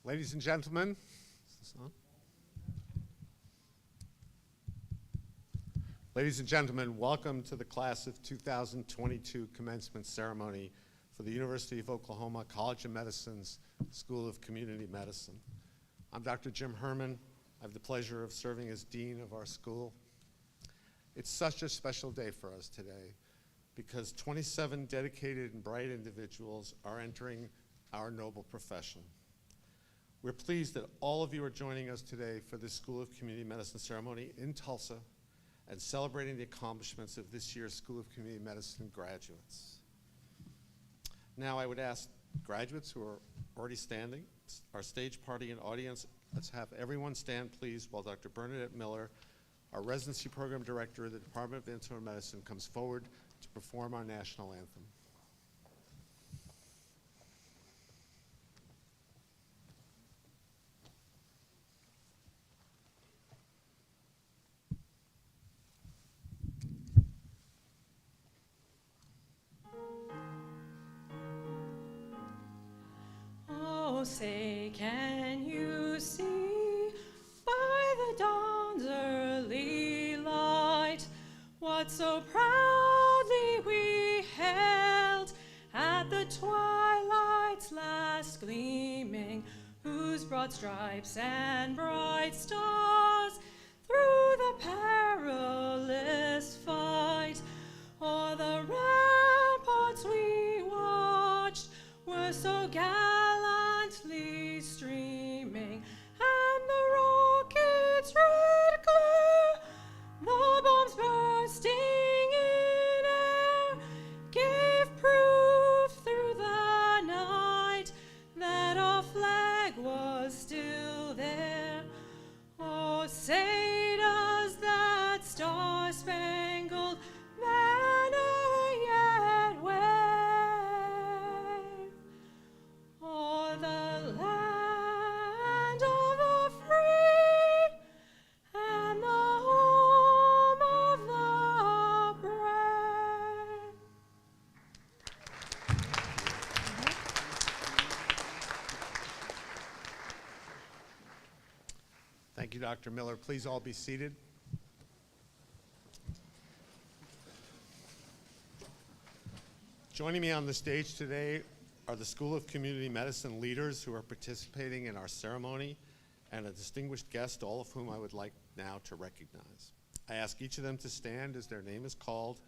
Ladies and gentlemen, is this on? Ladies and gentlemen, welcome to the class of 2022 commencement ceremony for the University of Oklahoma College of Medicine's School of Community Medicine. I'm Dr. Jim Herman. I have the pleasure of serving as dean of our school. It's such a special day for us today because 27 dedicated and bright individuals are entering our noble profession. We're pleased that all of you are joining us today for this School of Community Medicine ceremony in Tulsa and celebrating the accomplishments of this year's School of Community Medicine graduates. Now I would ask graduates who are already standing, our stage party and audience, let's have everyone stand please while Dr. Bernadette Miller, our residency program director of the Department of Internal Medicine, comes forward to perform our national anthem. Say, can you see by the dawn's early light what so proudly we held at the twilight's last gleaming, whose broad stripes and bright stars through the perilous fight o'er the ramparts we watched were so gallantly streaming, and the rocket's red glare, the bombs bursting in air, gave proof through the night that our flag was still there. Oh, say does that star-spangled banner yet wave o'er the land of the free and the home of the brave? Thank you, Dr. Miller. Please all be seated. Joining me on the stage today are the School of Community Medicine leaders who are participating in our ceremony and a distinguished guest, all of whom I would like now to recognize. I ask each of them to stand as their name is called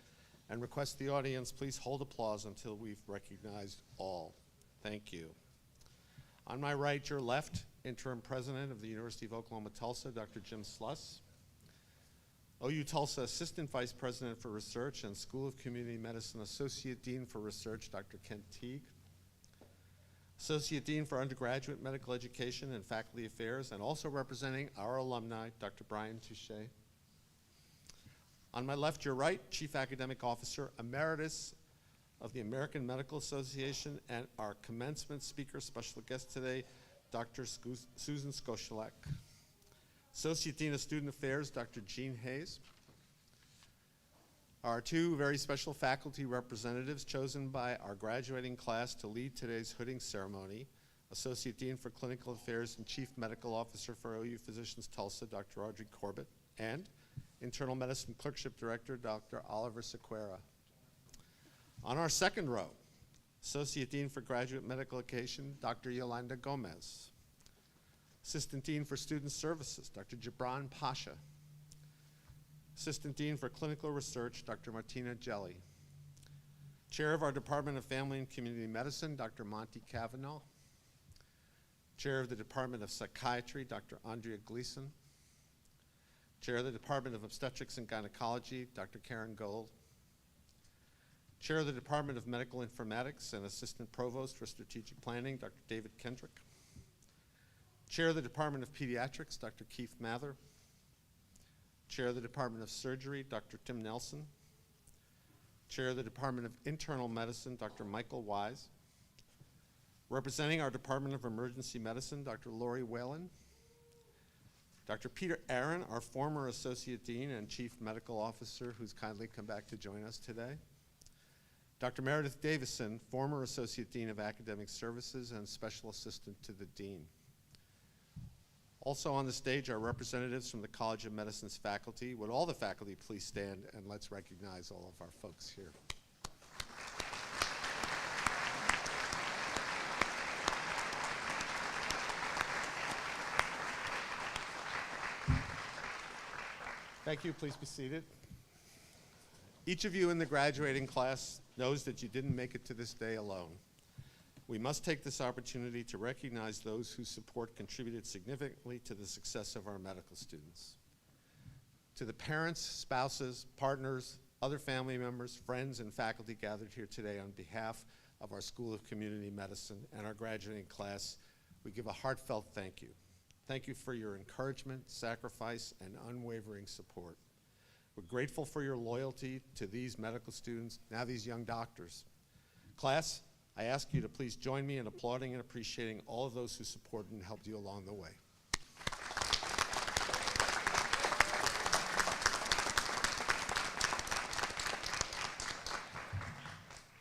and request the audience please hold applause until we've recognized all. Thank you. On my right, your left, Interim President of the University of Oklahoma Tulsa, Dr. Jim Sluss. OU Tulsa Assistant Vice President for Research and School of Community Medicine Associate Dean for Research, Dr. Kent Teague. Associate Dean for Undergraduate Medical Education and Faculty Affairs, and also representing our alumni, Dr. Brian Touche. On my left, your right, Chief Academic Officer Emeritus of the American Medical Association, and our commencement speaker, special guest today, Dr. Susan Skoshilek. Associate Dean of Student Affairs, Dr. Jean Hayes. Our two very special faculty representatives chosen by our graduating class to lead today's hooding ceremony, Associate Dean for Clinical Affairs and Chief Medical Officer for OU Physicians Tulsa, Dr. Audrey Corbett, and Internal Medicine Clerkship Director, Dr. Oliver Sequeira. On our second row, Associate Dean for Graduate Medical Education, Dr. Yolanda Gomez. Assistant Dean for Student Services, Dr. Gibran Pasha. Assistant Dean for Clinical Research, Dr. Martina Jelly. Chair of our Department of Family and Community Medicine, Dr. Monty Cavanaugh. Chair of the Department of Psychiatry, Dr. Andrea Gleason. Chair of the Department of Obstetrics and Gynecology, Dr. Karen Gold. Chair of the Department of Medical Informatics and Assistant Provost for Strategic Planning, Dr. David Kendrick. Chair of the Department of Pediatrics, Dr. Keith Mather. Chair of the Department of Surgery, Dr. Tim Nelson. Chair of the Department of Internal Medicine, Dr. Michael Wise. Representing our Department of Emergency Medicine, Dr. Lori Whalen. Dr. Peter Aaron, our former Associate Dean and Chief Medical Officer, who's kindly come back to join us today. Dr. Meredith Davison, former Associate Dean of Academic Services and Special Assistant to the Dean. Also on the stage are representatives from the College of Medicine's faculty. Would all the faculty please stand, and let's recognize all of our folks here. Thank you. Please be seated. Each of you in the graduating class knows that you didn't make it to this day alone. We must take this opportunity to recognize those whose support contributed significantly to the success of our medical students. To the parents, spouses, partners, other family members, friends, and faculty gathered here today on behalf of our School of Community Medicine and our graduating class, we give a heartfelt thank you. Thank you for your encouragement, sacrifice, and unwavering support. We're grateful for your loyalty to these medical students, now these young doctors. Class, I ask you to please join me in applauding and appreciating all of those who supported and helped you along the way.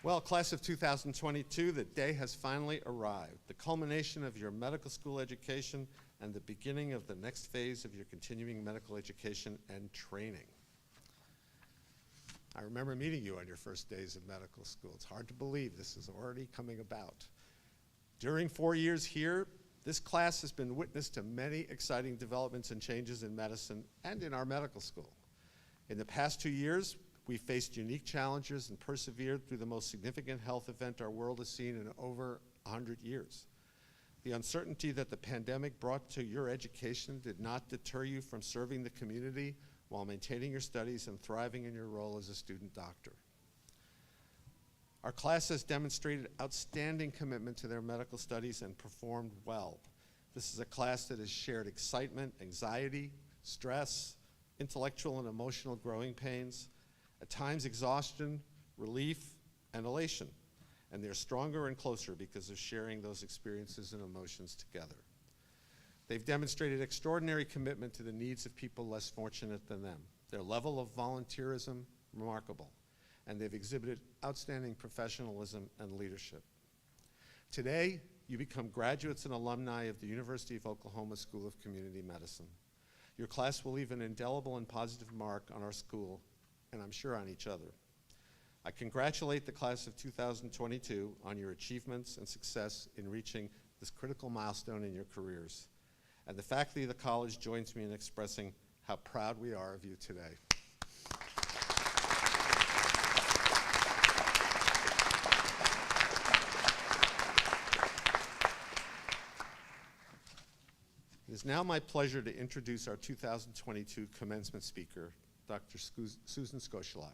Well, class of 2022, the day has finally arrived, the culmination of your medical school education and the beginning of the next phase of your continuing medical education and training. I remember meeting you on your first days of medical school. It's hard to believe this is already coming about. During 4 years here, this class has been witness to many exciting developments and changes in medicine and in our medical school. In the past 2 years, we faced unique challenges and persevered through the most significant health event our world has seen in over 100 years. The uncertainty that the pandemic brought to your education did not deter you from serving the community while maintaining your studies and thriving in your role as a student doctor. Our class has demonstrated outstanding commitment to their medical studies and performed well. This is a class that has shared excitement, anxiety, stress, intellectual and emotional growing pains, at times exhaustion, relief, and elation. And they're stronger and closer because of sharing those experiences and emotions together. They've demonstrated extraordinary commitment to the needs of people less fortunate than them. Their level of volunteerism, remarkable. And they've exhibited outstanding professionalism and leadership. Today, you become graduates and alumni of the University of Oklahoma School of Community Medicine. Your class will leave an indelible and positive mark on our school, and I'm sure on each other. I congratulate the class of 2022 on your achievements and success in reaching this critical milestone in your careers. And the faculty of the college joins me in expressing how proud we are of you today. It is now my pleasure to introduce our 2022 commencement speaker, Dr. Susan Skosilak.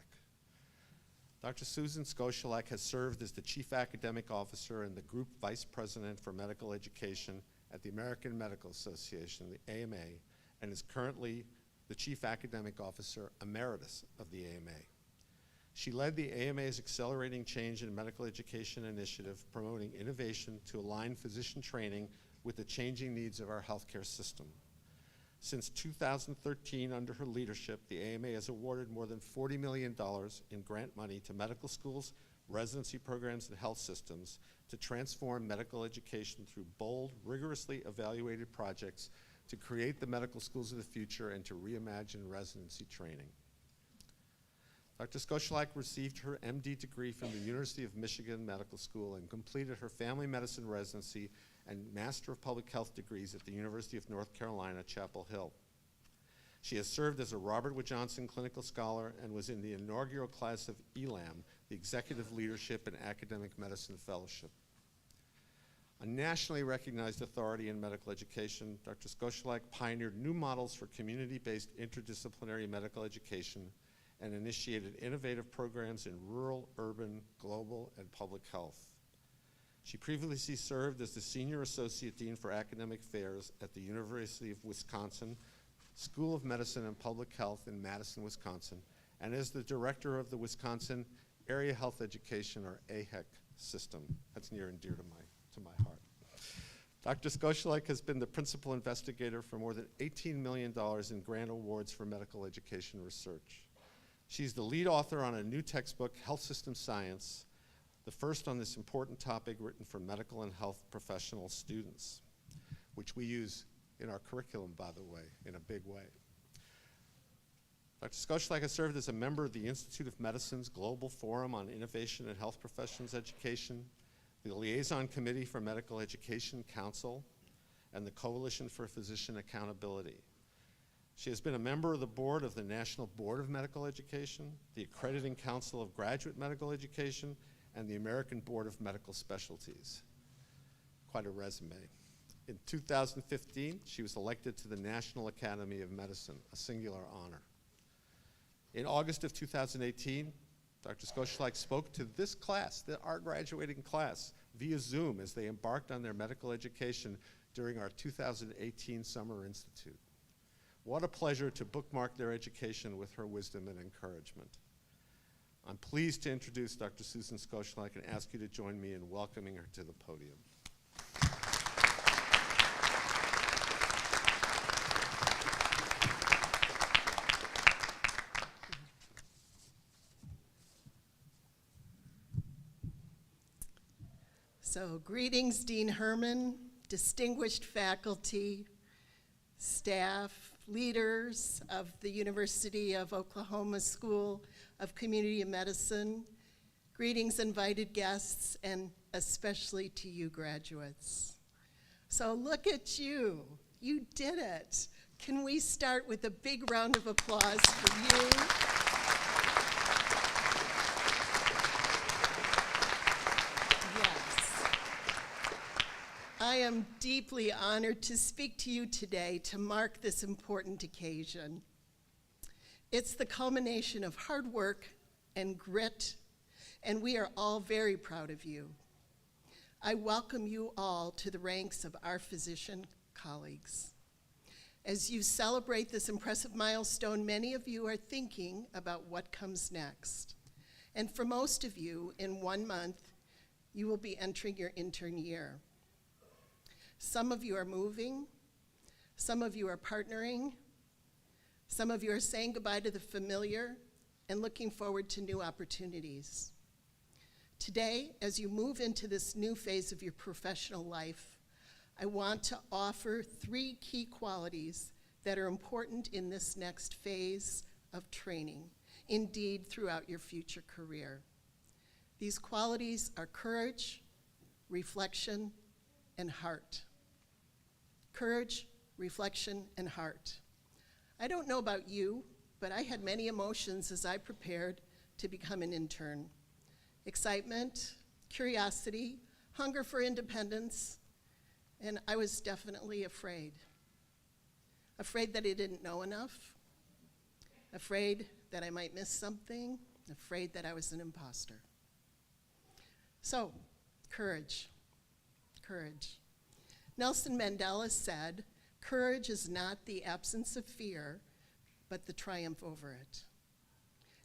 Dr. Susan Skosilak has served as the Chief Academic Officer and the Group Vice President for Medical Education at the American Medical Association, the AMA, and is currently the Chief Academic Officer Emeritus of the AMA. She led the AMA's Accelerating Change in Medical Education initiative, promoting innovation to align physician training with the changing needs of our healthcare system. Since 2013, under her leadership, the AMA has awarded more than $40 million in grant money to medical schools, residency programs, and health systems to transform medical education through bold, rigorously evaluated projects to create the medical schools of the future and to reimagine residency training. Dr. Skosilak received her MD degree from the University of Michigan Medical School and completed her family medicine residency and Master of Public Health degrees at the University of North Carolina, Chapel Hill. She has served as a Robert Wood Johnson Clinical Scholar and was in the inaugural class of ELAM, the Executive Leadership in Academic Medicine Fellowship. A nationally recognized authority in medical education, Dr. Skosilak pioneered new models for community-based interdisciplinary medical education and initiated innovative programs in rural, urban, global, and public health. She previously served as the Senior Associate Dean for Academic Affairs at the University of Wisconsin School of Medicine and Public Health in Madison, Wisconsin, and as the Director of the Wisconsin Area Health Education, or AHEC, system. That's near and dear to my heart. Dr. Skosilak has been the principal investigator for more than $18 million in grant awards for medical education research. She's the lead author on a new textbook, Health System Science, the first on this important topic written for medical and health professional students, which we use in our curriculum, by the way, in a big way. Dr. Skoschlak has served as a member of the Institute of Medicine's Global Forum on Innovation in Health Professions Education, the Liaison Committee for Medical Education Council, and the Coalition for Physician Accountability. She has been a member of the board of the National Board of Medical Education, the Accrediting Council of Graduate Medical Education, and the American Board of Medical Specialties. Quite a resume. In 2015, she was elected to the National Academy of Medicine, a singular honor. In August of 2018, Dr. Skoschlak spoke to this class, our graduating class, via Zoom as they embarked on their medical education during our 2018 Summer Institute. What a pleasure to bookmark their education with her wisdom and encouragement. I'm pleased to introduce Dr. Susan Skoschlak and ask you to join me in welcoming her to the podium. So, greetings, Dean Herman, distinguished faculty, staff, leaders of the University of Oklahoma School of Community Medicine, greetings, invited guests, and especially to you graduates. So look at you, you did it. Can we start with a big round of applause for you? I am deeply honored to speak to you today to mark this important occasion. It's the culmination of hard work and grit, and we are all very proud of you. I welcome you all to the ranks of our physician colleagues. As you celebrate this impressive milestone, many of you are thinking about what comes next. And for most of you, in 1 month, you will be entering your intern year. Some of you are moving, some of you are partnering, some of you are saying goodbye to the familiar and looking forward to new opportunities. Today, as you move into this new phase of your professional life, I want to offer 3 key qualities that are important in this next phase of training, indeed throughout your future career. These qualities are courage, reflection, and heart. Courage, reflection, and heart. I don't know about you, but I had many emotions as I prepared to become an intern. Excitement, curiosity, hunger for independence, and I was definitely afraid. Afraid that I didn't know enough, afraid that I might miss something, afraid that I was an imposter. So, courage, courage. Nelson Mandela said, "Courage is not the absence of fear, but the triumph over it."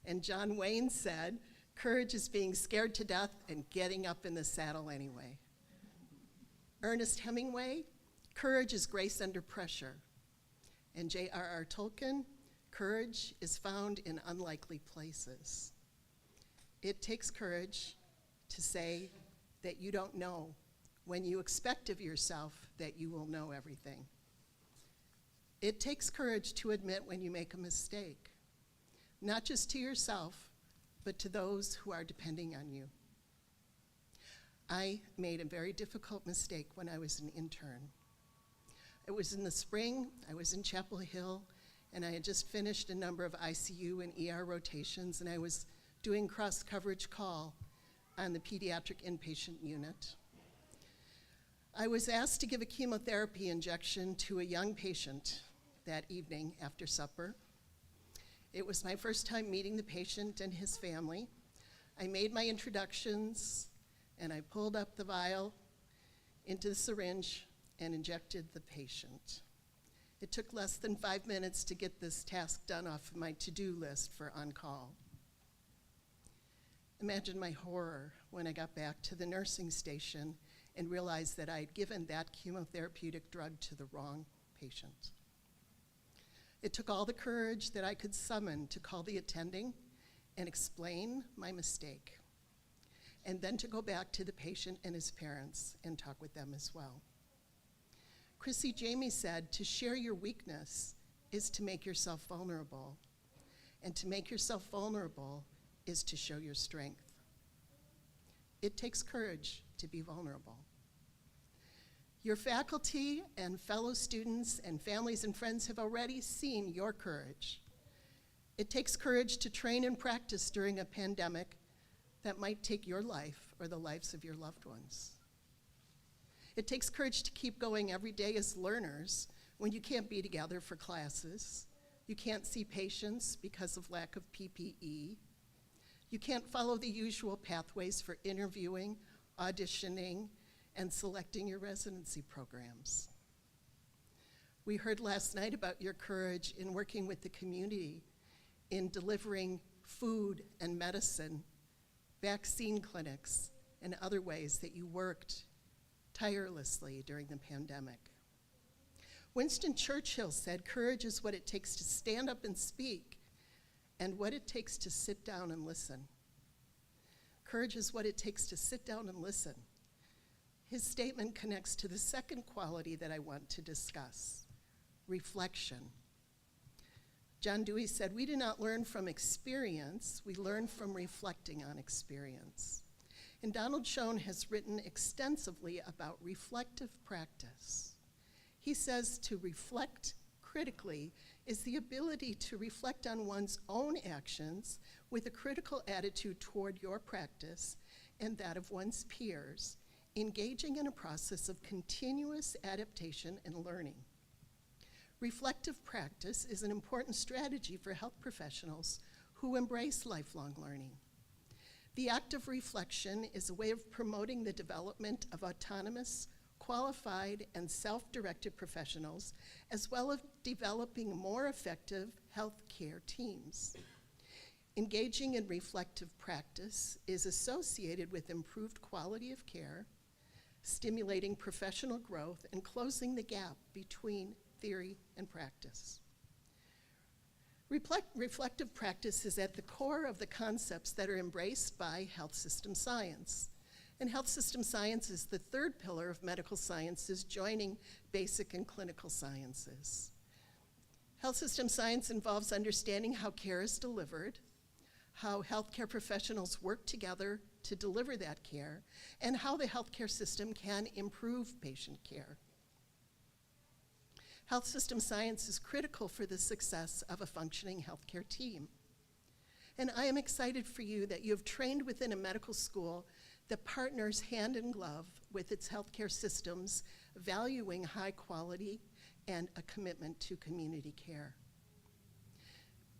And John Wayne said, "Courage is being scared to death and getting up in the saddle anyway." Ernest Hemingway, "Courage is grace under pressure." And J.R.R. Tolkien, "Courage is found in unlikely places." It takes courage to say that you don't know when you expect of yourself that you will know everything. It takes courage to admit when you make a mistake, not just to yourself, but to those who are depending on you. I made a very difficult mistake when I was an intern. It was in the spring, I was in Chapel Hill, and I had just finished a number of ICU and ER rotations, and I was doing cross-coverage call on the pediatric inpatient unit. I was asked to give a chemotherapy injection to a young patient that evening after supper. It was my first time meeting the patient and his family. I made my introductions, and I pulled up the vial into the syringe and injected the patient. It took less than 5 minutes to get this task done off my to-do list for on-call. Imagine my horror when I got back to the nursing station and realized that I had given that chemotherapeutic drug to the wrong patient. It took all the courage that I could summon to call the attending and explain my mistake, and then to go back to the patient and his parents and talk with them as well. Chrissy Jamie said, to share your weakness is to make yourself vulnerable. And to make yourself vulnerable is to show your strength. It takes courage to be vulnerable. Your faculty and fellow students and families and friends have already seen your courage. It takes courage to train and practice during a pandemic that might take your life or the lives of your loved ones. It takes courage to keep going every day as learners when you can't be together for classes, you can't see patients because of lack of PPE, you can't follow the usual pathways for interviewing, auditioning, and selecting your residency programs. We heard last night about your courage in working with the community in delivering food and medicine, vaccine clinics, and other ways that you worked tirelessly during the pandemic. Winston Churchill said, courage is what it takes to stand up and speak, and what it takes to sit down and listen. Courage is what it takes to sit down and listen. His statement connects to the second quality that I want to discuss, reflection. John Dewey said, we do not learn from experience, we learn from reflecting on experience. And Donald Schoen has written extensively about reflective practice. He says to reflect critically is the ability to reflect on one's own actions with a critical attitude toward your practice and that of one's peers, engaging in a process of continuous adaptation and learning. Reflective practice is an important strategy for health professionals who embrace lifelong learning. The act of reflection is a way of promoting the development of autonomous, qualified, and self-directed professionals, as well as developing more effective healthcare teams. Engaging in reflective practice is associated with improved quality of care, stimulating professional growth, and closing the gap between theory and practice. Reflective practice is at the core of the concepts that are embraced by health system science. And health system science is the third pillar of medical sciences, joining basic and clinical sciences. Health system science involves understanding how care is delivered, how healthcare professionals work together to deliver that care, and how the healthcare system can improve patient care. Health system science is critical for the success of a functioning healthcare team. And I am excited for you that you have trained within a medical school that partners hand in glove with its healthcare systems, valuing high quality and a commitment to community care.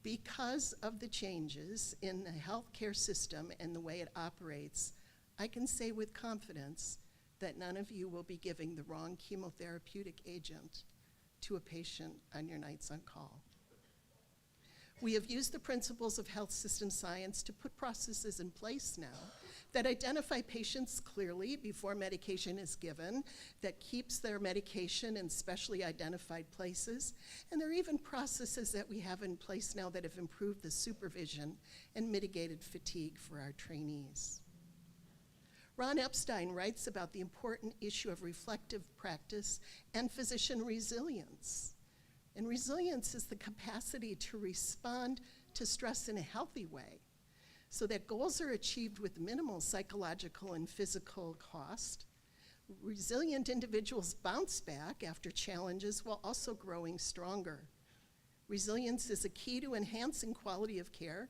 Because of the changes in the healthcare system and the way it operates, I can say with confidence that none of you will be giving the wrong chemotherapeutic agent to a patient on your nights on call. We have used the principles of health system science to put processes in place now that identify patients clearly before medication is given, that keeps their medication in specially identified places, and there are even processes that we have in place now that have improved the supervision and mitigated fatigue for our trainees. Ron Epstein writes about the important issue of reflective practice and physician resilience. And resilience is the capacity to respond to stress in a healthy way so that goals are achieved with minimal psychological and physical cost. Resilient individuals bounce back after challenges while also growing stronger. Resilience is a key to enhancing quality of care,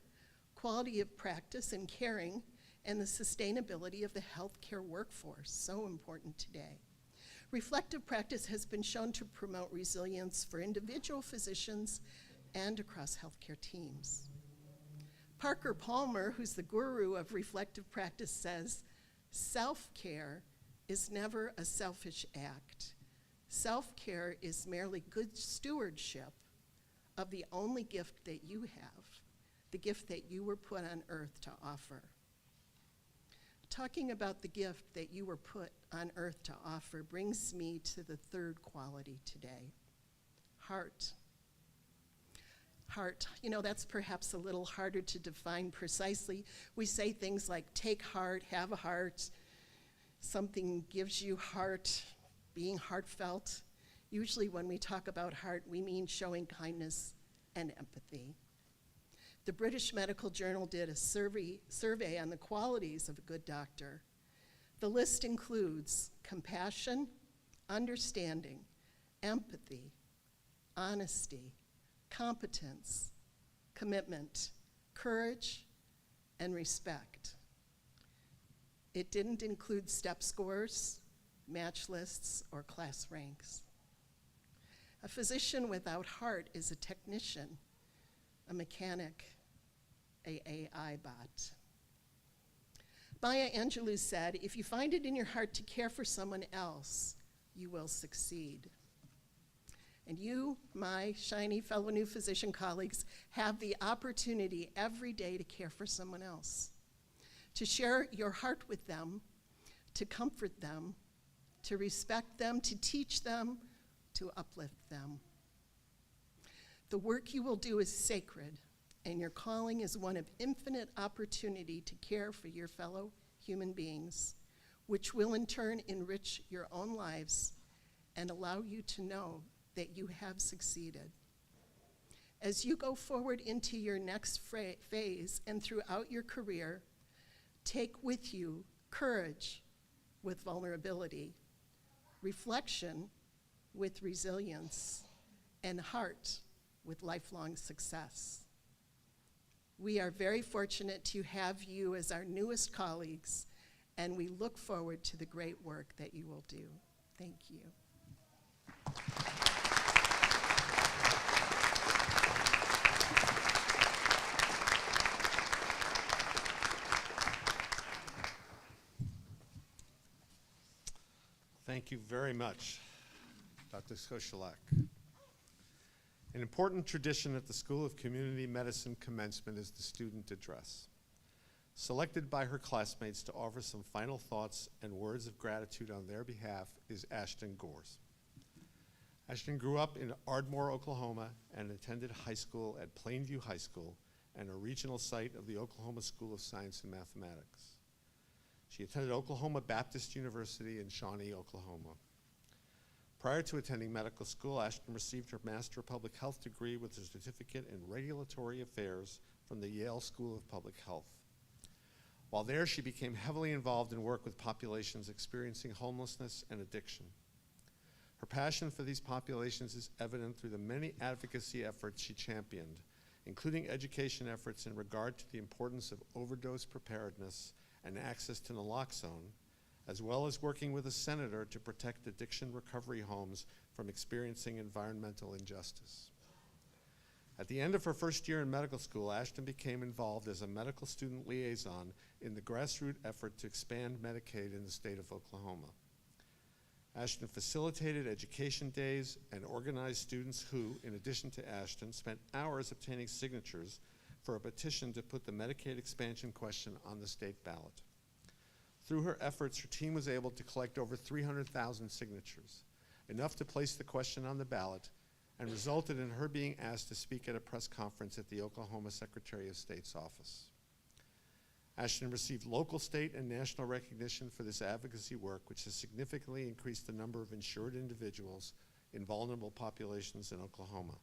quality of practice and caring, and the sustainability of the healthcare workforce, so important today. Reflective practice has been shown to promote resilience for individual physicians and across healthcare teams. Parker Palmer, who's the guru of reflective practice, says, self-care is never a selfish act. Self-care is merely good stewardship of the only gift that you have, the gift that you were put on earth to offer. Talking about the gift that you were put on earth to offer brings me to the third quality today, heart. Heart, you know, that's perhaps a little harder to define precisely. We say things like take heart, have a heart, something gives you heart, being heartfelt. Usually when we talk about heart, we mean showing kindness and empathy. The British Medical Journal did a survey on the qualities of a good doctor. The list includes compassion, understanding, empathy, honesty, competence, commitment, courage, and respect. It didn't include step scores, match lists, or class ranks. A physician without heart is a technician, a mechanic, a AI bot. Maya Angelou said, if you find it in your heart to care for someone else, you will succeed. And you, my shiny fellow new physician colleagues, have the opportunity every day to care for someone else, to share your heart with them, to comfort them, to respect them, to teach them, to uplift them. The work you will do is sacred, and your calling is one of infinite opportunity to care for your fellow human beings, which will in turn enrich your own lives and allow you to know that you have succeeded. As you go forward into your next phase and throughout your career, take with you courage with vulnerability, reflection with resilience, and heart with lifelong success. We are very fortunate to have you as our newest colleagues, and we look forward to the great work that you will do. Thank you. Thank you very much, Dr. Skoshalak. An important tradition at the School of Community Medicine Commencement is the student address. Selected by her classmates to offer some final thoughts and words of gratitude on their behalf is Ashton Gores. Ashton grew up in Ardmore, Oklahoma, and attended high school at Plainview High School and a regional site of the Oklahoma School of Science and Mathematics. She attended Oklahoma Baptist University in Shawnee, Oklahoma. Prior to attending medical school, Ashton received her Master of Public Health degree with a certificate in Regulatory Affairs from the Yale School of Public Health. While there, she became heavily involved in work with populations experiencing homelessness and addiction. Her passion for these populations is evident through the many advocacy efforts she championed, including education efforts in regard to the importance of overdose preparedness and access to naloxone, as well as working with a senator to protect addiction recovery homes from experiencing environmental injustice. At the end of her first year in medical school, Ashton became involved as a medical student liaison in the grassroots effort to expand Medicaid in the state of Oklahoma. Ashton facilitated education days and organized students who, in addition to Ashton, spent hours obtaining signatures for a petition to put the Medicaid expansion question on the state ballot. Through her efforts, her team was able to collect over 300,000 signatures, enough to place the question on the ballot, and resulted in her being asked to speak at a press conference at the Oklahoma Secretary of State's office. Ashton received local, state, and national recognition for this advocacy work, which has significantly increased the number of insured individuals in vulnerable populations in Oklahoma.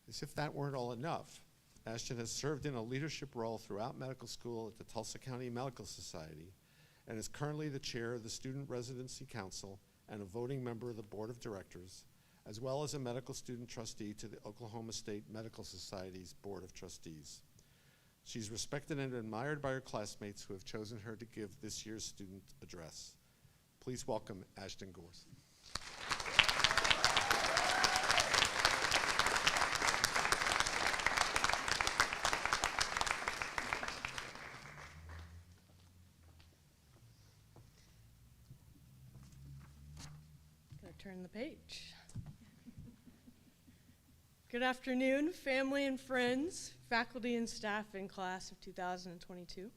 As if that weren't all enough, Ashton has served in a leadership role throughout medical school at the Tulsa County Medical Society and is currently the chair of the Student Residency Council and a voting member of the Board of Directors, as well as a medical student trustee to the Oklahoma State Medical Society's Board of Trustees. She's respected and admired by her classmates who have chosen her to give this year's student address. Please welcome Ashton Gores. Gonna turn the page. Good afternoon, family and friends, faculty and staff in class of 2022.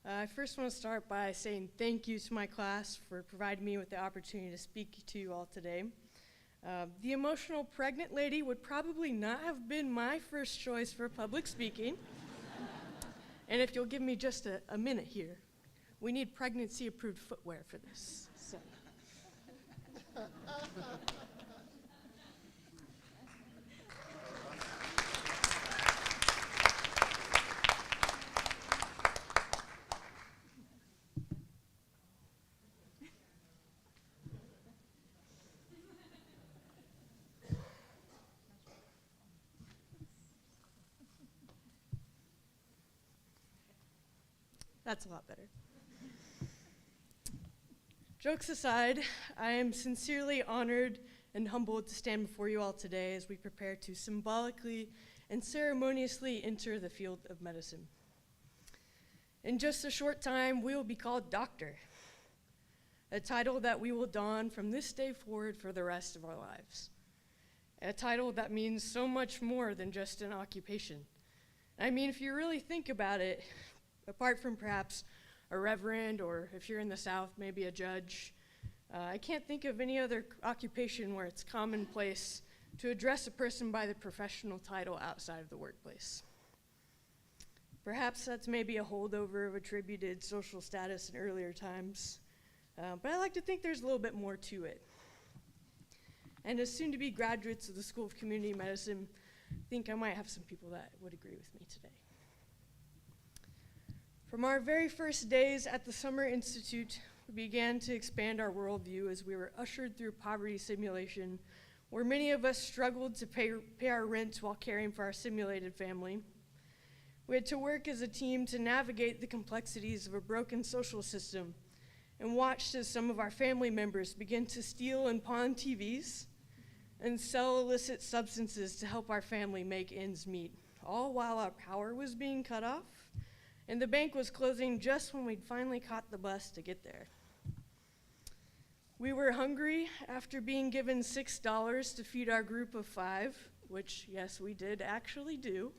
I first want to start by saying thank you to my class for providing me with the opportunity to speak to you all today. The emotional pregnant lady would probably not have been my first choice for public speaking. And if you'll give me just a minute here, we need pregnancy-approved footwear for this. So. That's a lot better. Jokes aside, I am sincerely honored and humbled to stand before you all today as we prepare to symbolically and ceremoniously enter the field of medicine. In just a short time, we will be called doctor, a title that we will don from this day forward for the rest of our lives. A title that means so much more than just an occupation. I mean, if you really think about it, apart from perhaps a reverend, or if you're in the South, maybe a judge, I can't think of any other occupation where it's commonplace to address a person by the professional title outside of the workplace. Perhaps that's maybe a holdover of attributed social status in earlier times, but I like to think there's a little bit more to it. And as soon-to-be graduates of the School of Community Medicine, I think I might have some people that would agree with me today. From our very first days at the Summer Institute, we began to expand our worldview as we were ushered through poverty simulation, where many of us struggled to pay our rent while caring for our simulated family. We had to work as a team to navigate the complexities of a broken social system, and watched as some of our family members began to steal and pawn TVs and sell illicit substances to help our family make ends meet, all while our power was being cut off and the bank was closing just when we'd finally caught the bus to get there. We were hungry after being given $6 to feed our group of 5, which, yes, we did actually do.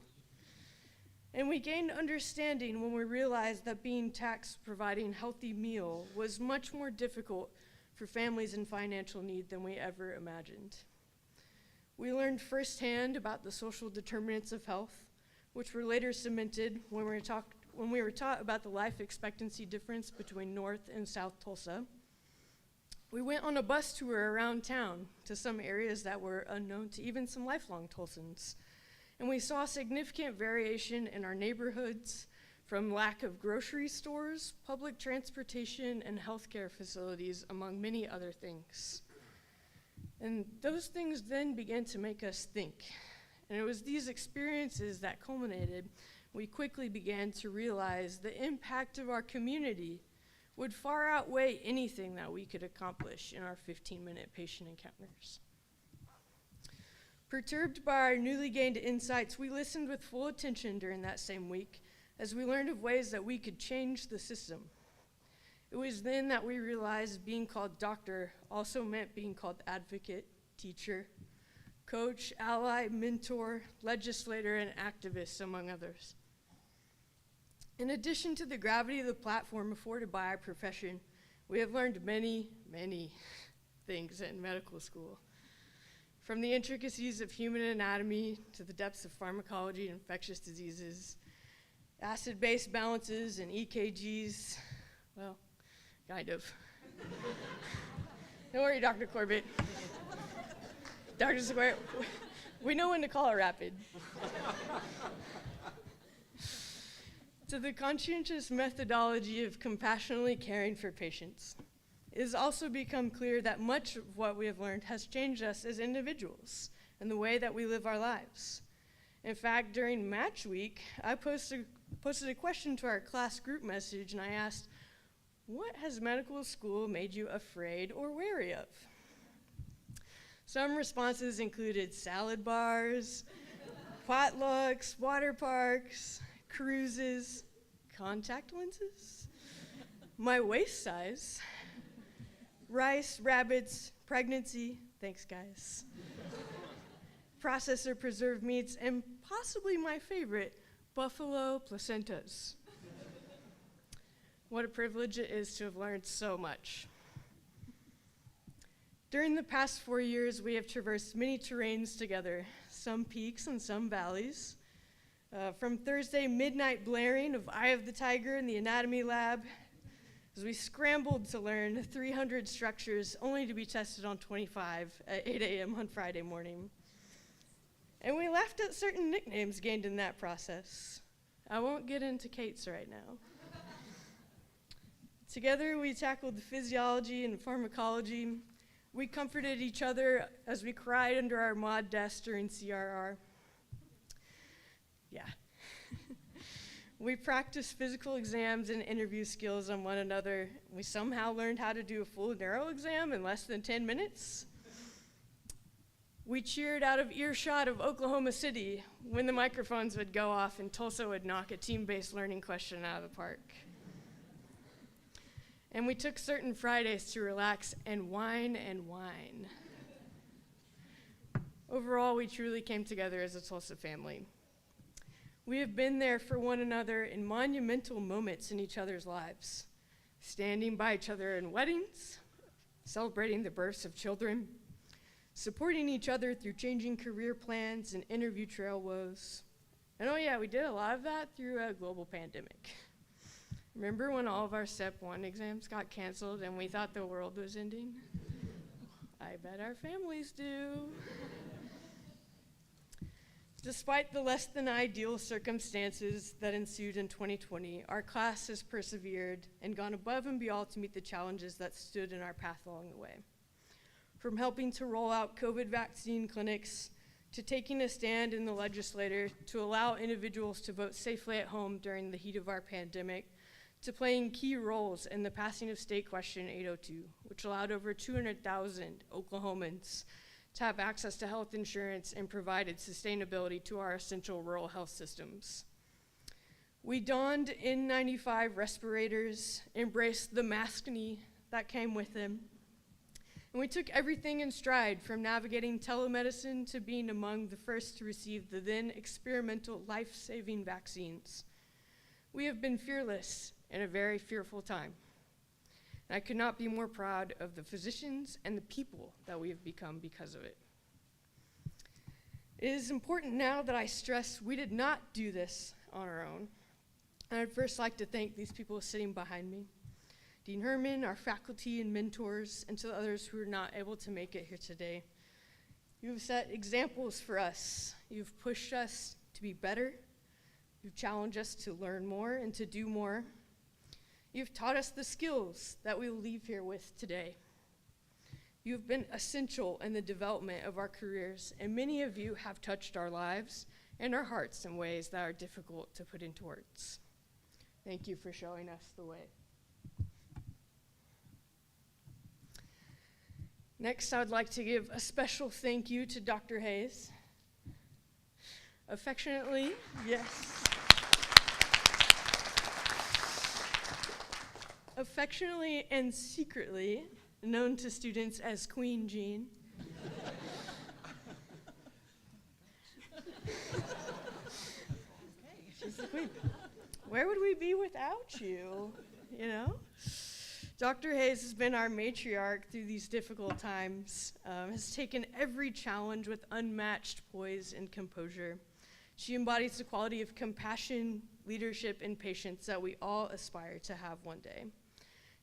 And we gained understanding when we realized that being taxed providing healthy meal was much more difficult for families in financial need than we ever imagined. We learned firsthand about the social determinants of health, which were later cemented when we were taught about the life expectancy difference between North and South Tulsa. We went on a bus tour around town to some areas that were unknown to even some lifelong Tulsans. And we saw significant variation in our neighborhoods, from lack of grocery stores, public transportation, and healthcare facilities, among many other things. And those things then began to make us think. And it was these experiences that culminated. We quickly began to realize the impact of our community would far outweigh anything that we could accomplish in our 15-minute patient encounters. Perturbed by our newly gained insights, we listened with full attention during that same week as we learned of ways that we could change the system. It was then that we realized being called doctor also meant being called advocate, teacher, coach, ally, mentor, legislator, and activist, among others. In addition to the gravity of the platform afforded by our profession, we have learned many, many things in medical school. From the intricacies of human anatomy to the depths of pharmacology and infectious diseases, acid-base balances and EKGs, well, kind of. Don't worry, Dr. Corbett. Dr. Square, we know when to call it rapid. To the conscientious methodology of compassionately caring for patients. It has also become clear that much of what we have learned has changed us as individuals and the way that we live our lives. In fact, during match week, I posted a question to our class group message, and I asked, what has medical school made you afraid or wary of? Some responses included salad bars, potlucks, water parks, cruises, contact lenses, my waist size, rice, rabbits, pregnancy, thanks guys, processor preserved meats, and possibly my favorite, buffalo placentas. What a privilege it is to have learned so much. During the past 4 years, we have traversed many terrains together, some peaks and some valleys. From Thursday midnight blaring of Eye of the Tiger in the anatomy lab, as we scrambled to learn 300 structures only to be tested on 25 at 8 a.m. on Friday morning. And we laughed at certain nicknames gained in that process. I won't get into Kate's right now. Together, we tackled physiology and pharmacology. We comforted each other as we cried under our mod desk during CRR. Yeah. We practiced physical exams and interview skills on one another. We somehow learned how to do a full neuro exam in less than 10 minutes. We cheered out of earshot of Oklahoma City when the microphones would go off and Tulsa would knock a team-based learning question out of the park. And we took certain Fridays to relax and wine and wine. Overall, we truly came together as a Tulsa family. We have been there for one another in monumental moments in each other's lives, standing by each other in weddings, celebrating the births of children, supporting each other through changing career plans and interview trail woes. And oh yeah, we did a lot of that through a global pandemic. Remember when all of our Step 1 exams got canceled and we thought the world was ending? I bet our families do. Despite the less than ideal circumstances that ensued in 2020, our class has persevered and gone above and beyond to meet the challenges that stood in our path along the way. From helping to roll out COVID vaccine clinics, to taking a stand in the legislature to allow individuals to vote safely at home during the heat of our pandemic, to playing key roles in the passing of State Question 802, which allowed over 200,000 Oklahomans to have access to health insurance and provided sustainability to our essential rural health systems. We donned N95 respirators, embraced the maskne that came with them, and we took everything in stride, from navigating telemedicine to being among the first to receive the then experimental life-saving vaccines. We have been fearless in a very fearful time. And I could not be more proud of the physicians and the people that we have become because of it. It is important now that I stress we did not do this on our own. And I'd first like to thank these people sitting behind me, Dean Herman, our faculty and mentors, and to the others who are not able to make it here today. You've set examples for us. You've pushed us to be better. You've challenged us to learn more and to do more. You've taught us the skills that we will leave here with today. You've been essential in the development of our careers, and many of you have touched our lives and our hearts in ways that are difficult to put into words. Thank you for showing us the way. Next, I would like to give a special thank you to Dr. Hayes. Affectionately, yes. Affectionately and secretly known to students as Queen Jean. She's the queen. Where would we be without you, you know? Dr. Hayes has been our matriarch through these difficult times, has taken every challenge with unmatched poise and composure. She embodies the quality of compassion, leadership, and patience that we all aspire to have one day.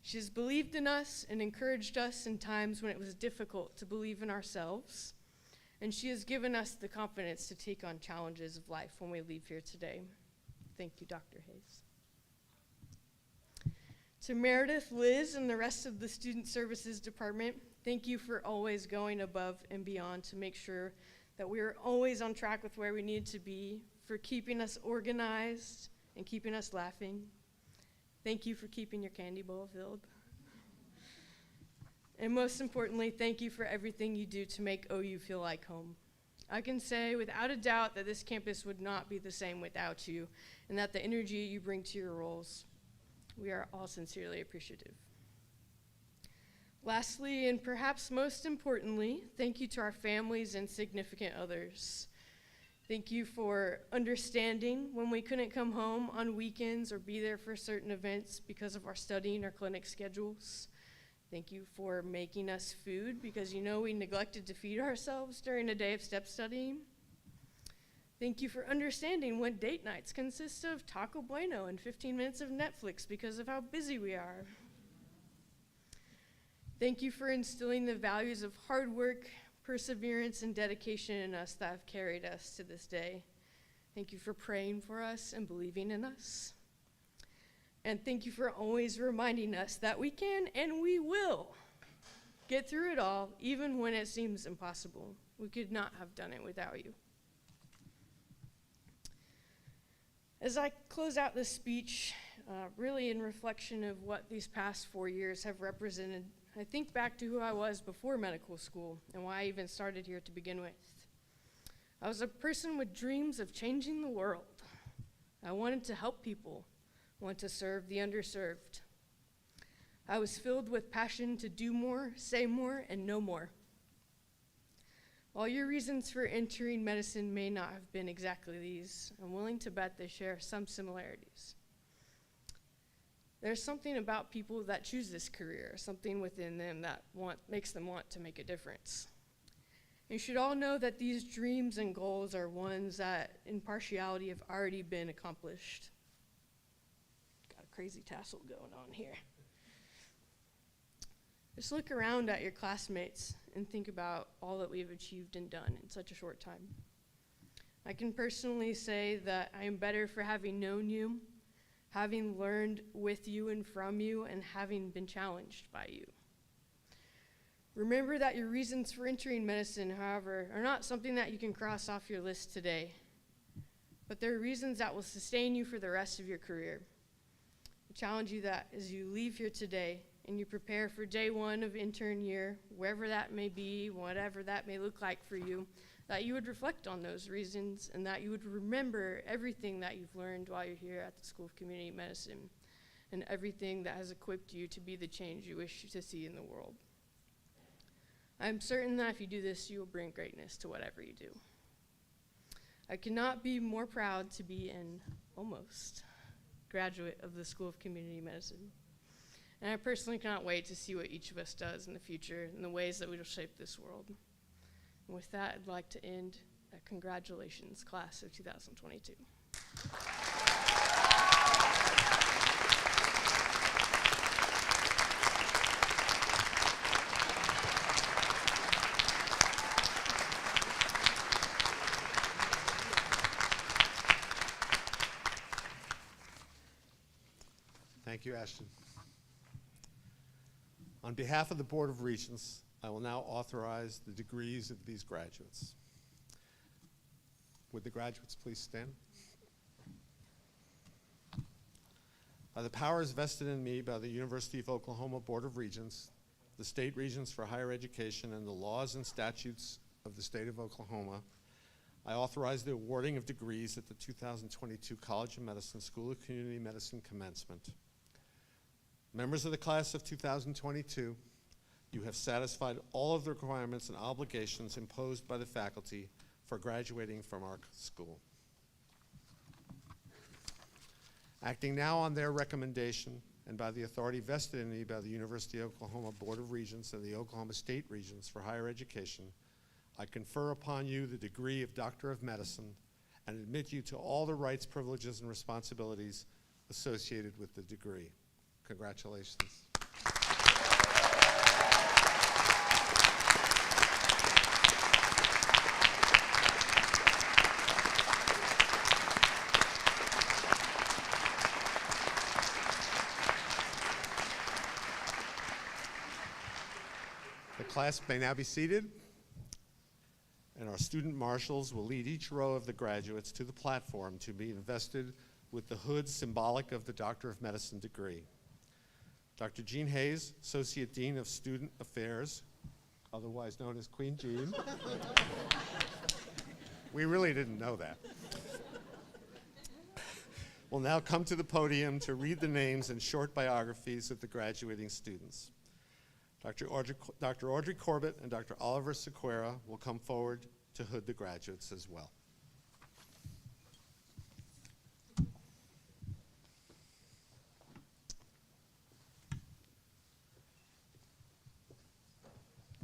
She has believed in us and encouraged us in times when it was difficult to believe in ourselves, and she has given us the confidence to take on challenges of life when we leave here today. Thank you, Dr. Hayes. To Meredith, Liz, and the rest of the Student Services Department, thank you for always going above and beyond to make sure that we are always on track with where we need to be, for keeping us organized and keeping us laughing. Thank you for keeping your candy bowl filled. And most importantly, thank you for everything you do to make OU feel like home. I can say without a doubt that this campus would not be the same without you, and that the energy you bring to your roles, we are all sincerely appreciative. Lastly, and perhaps most importantly, thank you to our families and significant others. Thank you for understanding when we couldn't come home on weekends or be there for certain events because of our studying or clinic schedules. Thank you for making us food because you know we neglected to feed ourselves during a day of step studying. Thank you for understanding when date nights consist of Taco Bueno and 15 minutes of Netflix because of how busy we are. Thank you for instilling the values of hard work, perseverance, and dedication in us that have carried us to this day. Thank you for praying for us and believing in us. And thank you for always reminding us that we can and we will get through it all, even when it seems impossible. We could not have done it without you. As I close out this speech, really in reflection of what these past 4 years have represented, I think back to who I was before medical school and why I even started here to begin with. I was a person with dreams of changing the world. I wanted to help people, wanted to serve the underserved. I was filled with passion to do more, say more, and know more. While your reasons for entering medicine may not have been exactly these, I'm willing to bet they share some similarities. There's something about people that choose this career, something within them that makes them want to make a difference. You should all know that these dreams and goals are ones that, in partiality, have already been accomplished. Got a crazy tassel going on here. Just look around at your classmates and think about all that we've achieved and done in such a short time. I can personally say that I am better for having known you, having learned with you and from you, and having been challenged by you. Remember that your reasons for entering medicine, however, are not something that you can cross off your list today, but they're reasons that will sustain you for the rest of your career. I challenge you that as you leave here today and you prepare for day one of intern year, wherever that may be, whatever that may look like for you, that you would reflect on those reasons and that you would remember everything that you've learned while you're here at the School of Community Medicine and everything that has equipped you to be the change you wish to see in the world. I'm certain that if you do this, you will bring greatness to whatever you do. I cannot be more proud to be an almost graduate of the School of Community Medicine. And I personally cannot wait to see what each of us does in the future and the ways that we will shape this world. And with that, I'd like to end at congratulations, class of 2022. Thank you, Ashton. On behalf of the Board of Regents, I will now authorize the degrees of these graduates. Would the graduates please stand? By the powers vested in me by the University of Oklahoma Board of Regents, the State Regents for Higher Education, and the laws and statutes of the state of Oklahoma, I authorize the awarding of degrees at the 2022 College of Medicine School of Community Medicine Commencement. Members of the class of 2022, you have satisfied all of the requirements and obligations imposed by the faculty for graduating from our school. Acting now on their recommendation and by the authority vested in me by the University of Oklahoma Board of Regents and the Oklahoma State Regents for Higher Education, I confer upon you the degree of Doctor of Medicine and admit you to all the rights, privileges, and responsibilities associated with the degree. Congratulations. The class may now be seated, and our student marshals will lead each row of the graduates to the platform to be invested with the hood symbolic of the Doctor of Medicine degree. Dr. Jean Hayes, Associate Dean of Student Affairs, otherwise known as Queen Jean. We really didn't know that. Will now come to the podium to read the names and short biographies of the graduating students. Dr. Audrey Corbett and Dr. Oliver Sequeira will come forward to hood the graduates as well.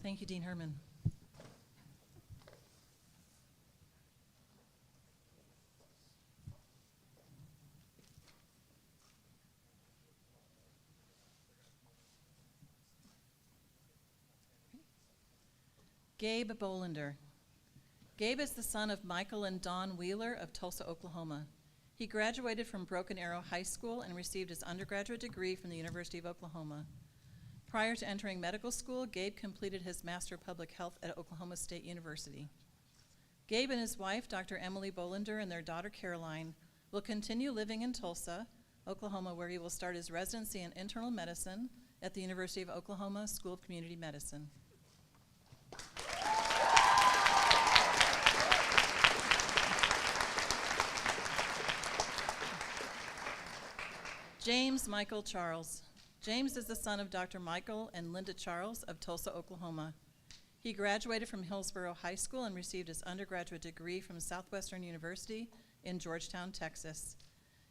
Thank you, Dean Herman. Gabe Bolander. Gabe is the son of Michael and Dawn Wheeler of Tulsa, Oklahoma. He graduated from Broken Arrow High School and received his undergraduate degree from the University of Oklahoma. Prior to entering medical school, Gabe completed his Master of Public Health at Oklahoma State University. Gabe and his wife, Dr. Emily Bolander, and their daughter, Caroline, will continue living in Tulsa, Oklahoma, where he will start his residency in internal medicine at the University of Oklahoma School of Community Medicine. James Michael Charles. James is the son of Dr. Michael and Linda Charles of Tulsa, Oklahoma. He graduated from Hillsborough High School and received his undergraduate degree from Southwestern University in Georgetown, Texas.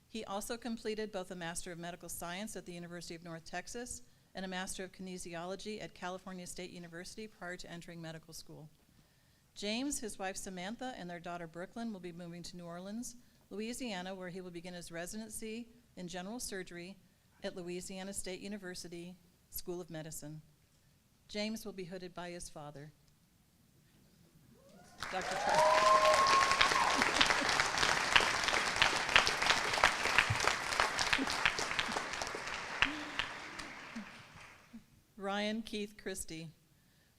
He also completed both a Master of Medical Science at the University of North Texas and a Master of Kinesiology at California State University prior to entering medical school. James, his wife Samantha, and their daughter Brooklyn will be moving to New Orleans, Louisiana, where he will begin his residency in general surgery at Louisiana State University School of Medicine. James will be hooded by his father, Dr. Ryan Keith Christie.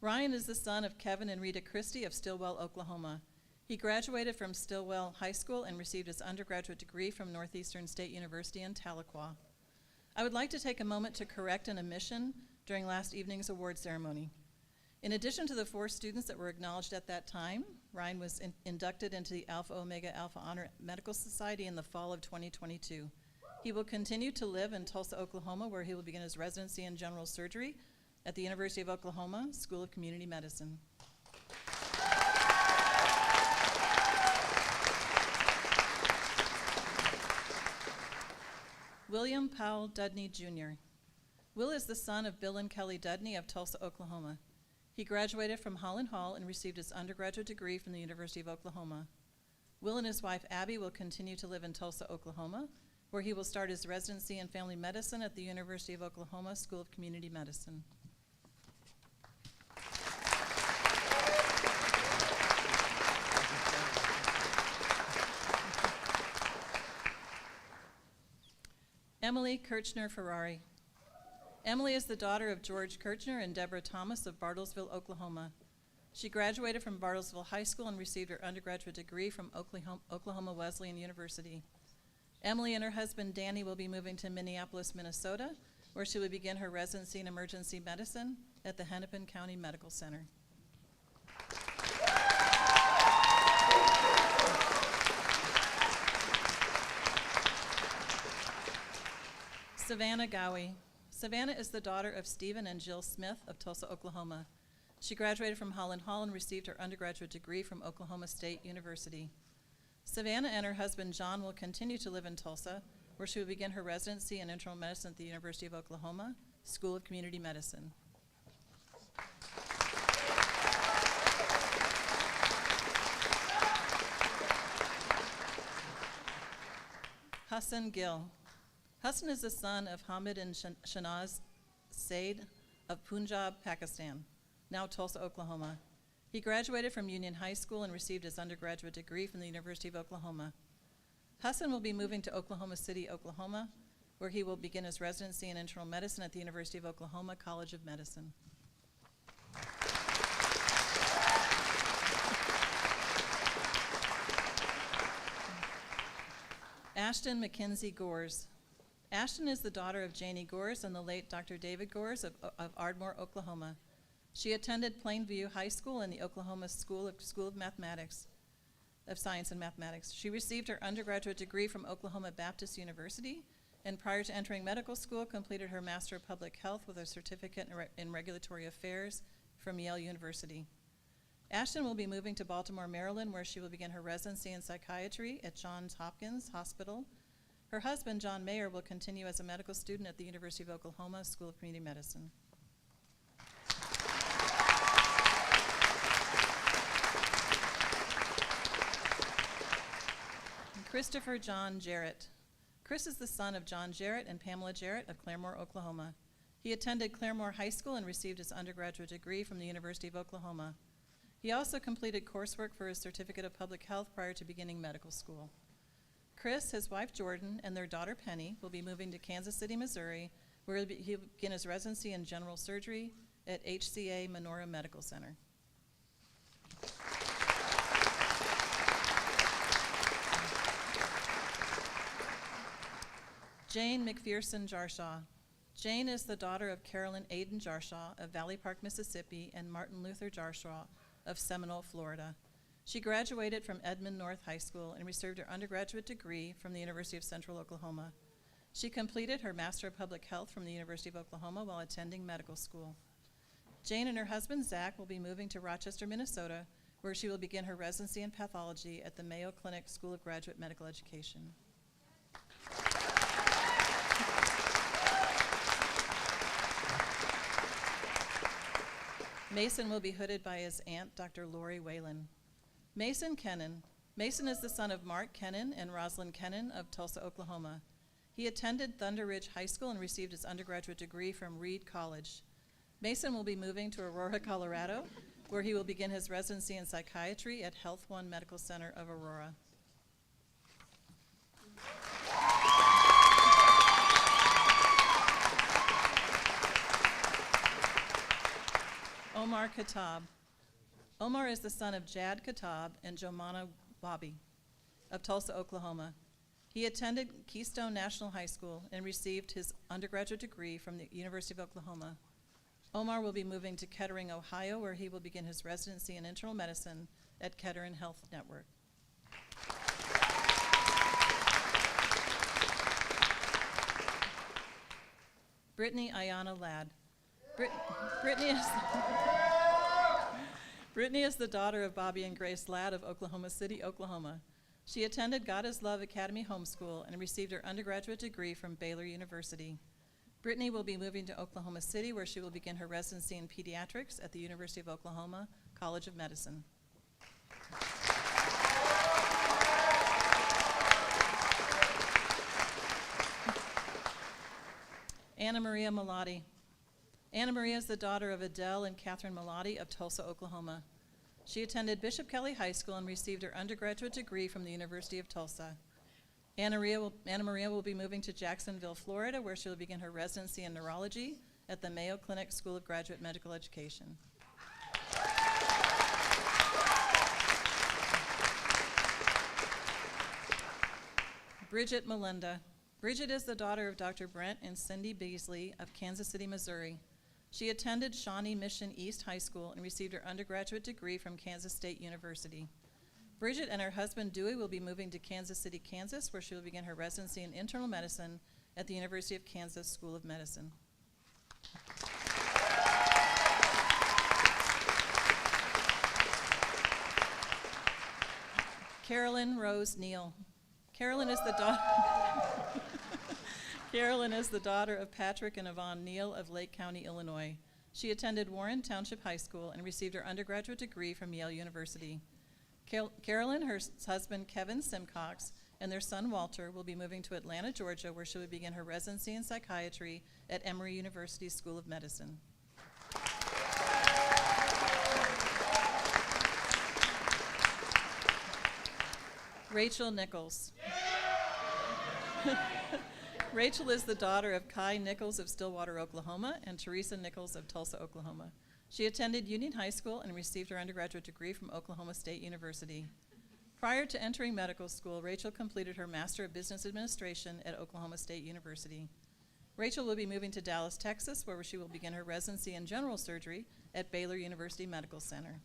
Ryan is the son of Kevin and Rita Christie of Stillwell, Oklahoma. He graduated from Stillwell High School and received his undergraduate degree from Northeastern State University in Tahlequah. I would like to take a moment to correct an omission during last evening's award ceremony. In addition to the 4 students that were acknowledged at that time, Ryan was inducted into the Alpha Omega Alpha Honor Medical Society in the fall of 2022. He will continue to live in Tulsa, Oklahoma, where he will begin his residency in general surgery at the University of Oklahoma School of Community Medicine. William Powell Dudney, Jr. Will is the son of Bill and Kelly Dudney of Tulsa, Oklahoma. He graduated from Holland Hall and received his undergraduate degree from the University of Oklahoma. Will and his wife Abby will continue to live in Tulsa, Oklahoma, where he will start his residency in family medicine at the University of Oklahoma School of Community Medicine. Emily Kirchner Ferrari. Emily is the daughter of George Kirchner and Deborah Thomas of Bartlesville, Oklahoma. She graduated from Bartlesville High School and received her undergraduate degree from Oklahoma Wesleyan University. Emily and her husband Danny will be moving to Minneapolis, Minnesota, where she will begin her residency in emergency medicine at the Hennepin County Medical Center. Savannah Gowie. Savannah is the daughter of Stephen and Jill Smith of Tulsa, Oklahoma. She graduated from Holland Hall and received her undergraduate degree from Oklahoma State University. Savannah and her husband John will continue to live in Tulsa, where she will begin her residency in internal medicine at the University of Oklahoma School of Community Medicine. Hassan Gill. Hassan is the son of Hamid and Shanaz Said of Punjab, Pakistan, now Tulsa, Oklahoma. He graduated from Union High School and received his undergraduate degree from the University of Oklahoma. Hassan will be moving to Oklahoma City, Oklahoma, where he will begin his residency in internal medicine at the University of Oklahoma College of Medicine. Ashton Mackenzie Gores. Ashton is the daughter of Janie Gores and the late Dr. David Gores of Ardmore, Oklahoma. She attended Plainview High School and the Oklahoma School of Mathematics, of Science and Mathematics. She received her undergraduate degree from Oklahoma Baptist University, and prior to entering medical school, completed her Master of Public Health with a certificate in Regulatory Affairs from Yale University. Ashton will be moving to Baltimore, Maryland, where she will begin her residency in psychiatry at Johns Hopkins Hospital. Her husband, John Mayer, will continue as a medical student at the University of Oklahoma School of Community Medicine. Christopher John Jarrett. Chris is the son of John Jarrett and Pamela Jarrett of Claremore, Oklahoma. He attended Claremore High School and received his undergraduate degree from the University of Oklahoma. He also completed coursework for his Certificate of Public Health prior to beginning medical school. Chris, his wife Jordan, and their daughter Penny will be moving to Kansas City, Missouri, where he'll begin his residency in general surgery at HCA Menorah Medical Center. Jane McPherson Jarshaw. Jane is the daughter of Carolyn Aiden Jarshaw of Valley Park, Mississippi, and Martin Luther Jarshaw of Seminole, Florida. She graduated from Edmond North High School and received her undergraduate degree from the University of Central Oklahoma. She completed her Master of Public Health from the University of Oklahoma while attending medical school. Jane and her husband, Zach, will be moving to Rochester, Minnesota, where she will begin her residency in pathology at the Mayo Clinic School of Graduate Medical Education. Mason will be hooded by his aunt, Dr. Lori Whalen. Mason Kennan. Mason is the son of Mark Kennan and Rosalind Kennan of Tulsa, Oklahoma. He attended Thunder Ridge High School and received his undergraduate degree from Reed College. Mason will be moving to Aurora, Colorado, where he will begin his residency in psychiatry at Health One Medical Center of Aurora. Omar Khattab. Omar is the son of Jad Khattab and Jomana Bobby of Tulsa, Oklahoma. He attended Keystone National High School and received his undergraduate degree from the University of Oklahoma. Omar will be moving to Kettering, Ohio, where he will begin his residency in internal medicine at Kettering Health Network. Brittany Ayana Ladd. Brittany is the daughter of Bobby and Grace Ladd of Oklahoma City, Oklahoma. She attended God is Love Academy Homeschool and received her undergraduate degree from Baylor University. Brittany will be moving to Oklahoma City, where she will begin her residency in pediatrics at the University of Oklahoma College of Medicine. Anna Maria Malati. Anna Maria is the daughter of Adele and Catherine Malati of Tulsa, Oklahoma. She attended Bishop Kelly High School and received her undergraduate degree from the University of Tulsa. Anna Maria will be moving to Jacksonville, Florida, where she will begin her residency in neurology at the Mayo Clinic School of Graduate Medical Education. Bridget Melinda. Bridget is the daughter of Dr. Brent and Cindy Beasley of Kansas City, Missouri. She attended Shawnee Mission East High School and received her undergraduate degree from Kansas State University. Bridget and her husband Dewey will be moving to Kansas City, Kansas, where she will begin her residency in internal medicine at the University of Kansas School of Medicine. Carolyn Rose Neal. Carolyn is the daughter of Patrick and Yvonne Neal of Lake County, Illinois. She attended Warren Township High School and received her undergraduate degree from Yale University. Carolyn, her husband Kevin Simcox, and their son Walter will be moving to Atlanta, Georgia, where she will begin her residency in psychiatry at Emory University School of Medicine. Rachel Nichols. Rachel is the daughter of Kai Nichols of Stillwater, Oklahoma, and Teresa Nichols of Tulsa, Oklahoma. She attended Union High School and received her undergraduate degree from Oklahoma State University. Prior to entering medical school, Rachel completed her Master of Business Administration at Oklahoma State University. Rachel will be moving to Dallas, Texas, where she will begin her residency in general surgery at Baylor University Medical Center.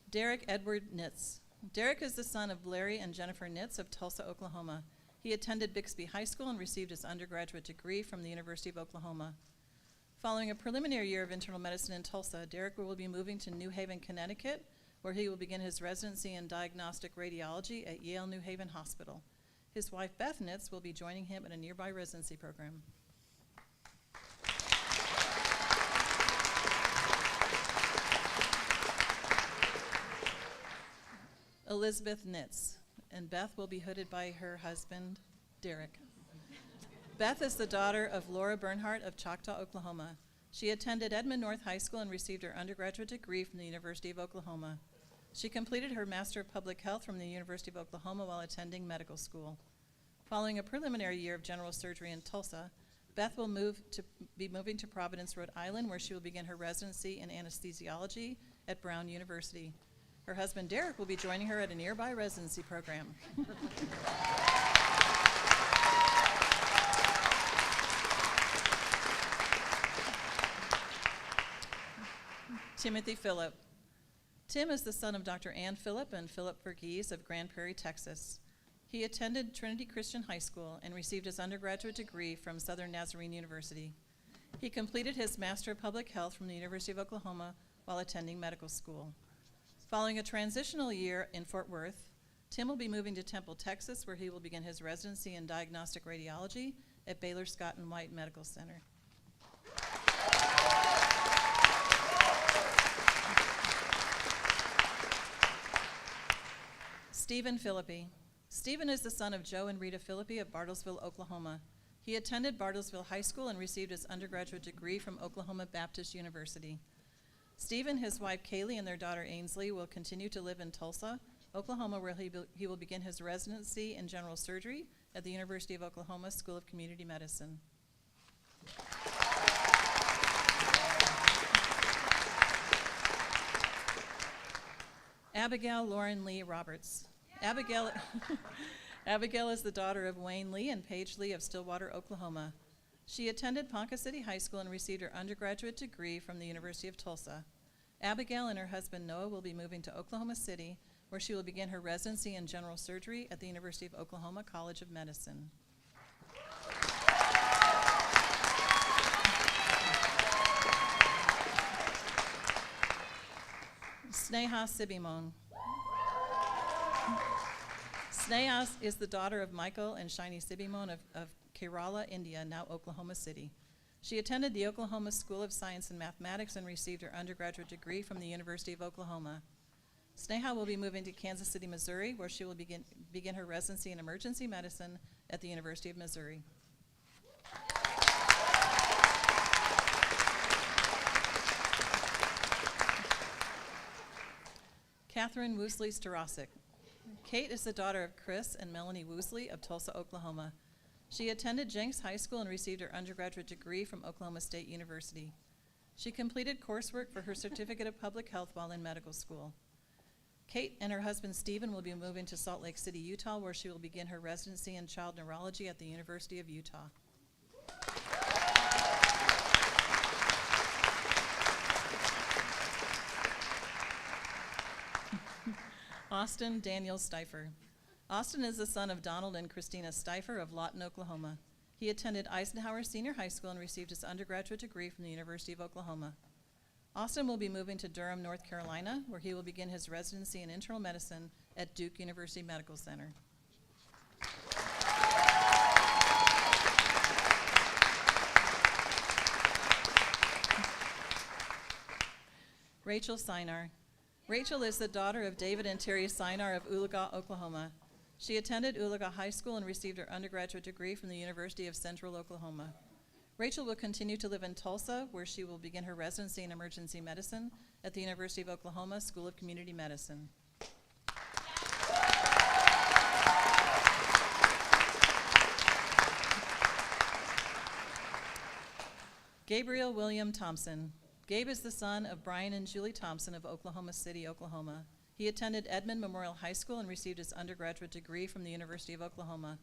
Derek Edward Nitz. Derek is the son of Larry and Jennifer Nitz of Tulsa, Oklahoma. He attended Bixby High School and received his undergraduate degree from the University of Oklahoma. Following a preliminary year of internal medicine in Tulsa, Derek will be moving to New Haven, Connecticut, where he will begin his residency in diagnostic radiology at Yale New Haven Hospital. His wife, Beth Nitz, will be joining him in a nearby residency program. Elizabeth Nitz, and Beth will be hooded by her husband, Derek. Beth is the daughter of Laura Bernhardt of Choctaw, Oklahoma. She attended Edmond North High School and received her undergraduate degree from the University of Oklahoma. She completed her Master of Public Health from the University of Oklahoma while attending medical school. Following a preliminary year of general surgery in Tulsa, Beth will be moving to Providence, Rhode Island, where she will begin her residency in anesthesiology at Brown University. Her husband, Derek, will be joining her at a nearby residency program. Timothy Phillip. Tim is the son of Dr. Ann Phillip and Philip Verghese of Grand Prairie, Texas. He attended Trinity Christian High School and received his undergraduate degree from Southern Nazarene University. He completed his Master of Public Health from the University of Oklahoma while attending medical school. Following a transitional year in Fort Worth, Tim will be moving to Temple, Texas, where he will begin his residency in diagnostic radiology at Baylor Scott & White Medical Center. Stephen Philippi. Stephen is the son of Joe and Rita Philippi of Bartlesville, Oklahoma. He attended Bartlesville High School and received his undergraduate degree from Oklahoma Baptist University. Stephen, his wife Kaylee, and their daughter Ainsley will continue to live in Tulsa, Oklahoma, where he will begin his residency in general surgery at the University of Oklahoma School of Community Medicine. Abigail Lauren Lee Roberts. Abigail is the daughter of Wayne Lee and Paige Lee of Stillwater, Oklahoma. She attended Ponca City High School and received her undergraduate degree from the University of Tulsa. Abigail and her husband Noah will be moving to Oklahoma City, where she will begin her residency in general surgery at the University of Oklahoma College of Medicine. Sneha Sibimon. Sneha is the daughter of Michael and Shiny Sibimon of Kerala, India, now Oklahoma City. She attended the Oklahoma School of Science and Mathematics and received her undergraduate degree from the University of Oklahoma. Sneha will be moving to Kansas City, Missouri, where she will begin her residency in emergency medicine at the University of Missouri. Catherine Woosley Starosik. Kate is the daughter of Chris and Melanie Woosley of Tulsa, Oklahoma. She attended Jenks High School and received her undergraduate degree from Oklahoma State University. She completed coursework for her Certificate of Public Health while in medical school. Kate and her husband Stephen will be moving to Salt Lake City, Utah, where she will begin her residency in child neurology at the University of Utah. Austin Daniel Stifer. Austin is the son of Donald and Christina Stifer of Lawton, Oklahoma. He attended Eisenhower Senior High School and received his undergraduate degree from the University of Oklahoma. Austin will be moving to Durham, North Carolina, where he will begin his residency in internal medicine at Duke University Medical Center. Rachel Sinar. Rachel is the daughter of David and Terry Sinar of Oologah, Oklahoma. She attended Oologah High School and received her undergraduate degree from the University of Central Oklahoma. Rachel will continue to live in Tulsa, where she will begin her residency in emergency medicine at the University of Oklahoma School of Community Medicine. Gabriel William Thompson. Gabe is the son of Brian and Julie Thompson of Oklahoma City, Oklahoma. He attended Edmond Memorial High School and received his undergraduate degree from the University of Oklahoma.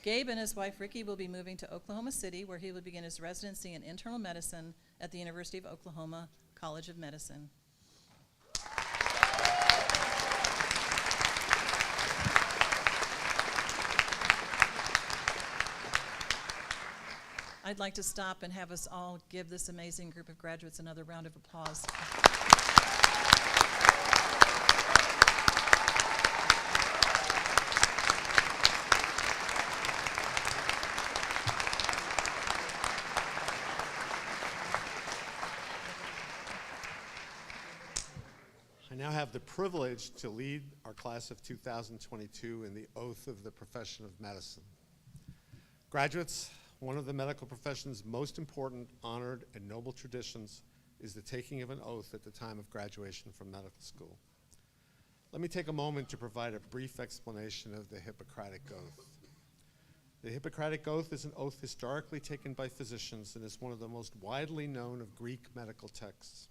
Gabe and his wife Ricky will be moving to Oklahoma City, where he will begin his residency in internal medicine at the University of Oklahoma College of Medicine. I'd like to stop and have us all give this amazing group of graduates another round of applause. I now have the privilege to lead our class of 2022 in the oath of the profession of medicine. Graduates, one of the medical profession's most important, honored, and noble traditions is the taking of an oath at the time of graduation from medical school. Let me take a moment to provide a brief explanation of the Hippocratic Oath. The Hippocratic Oath is an oath historically taken by physicians and is one of the most widely known of Greek medical texts.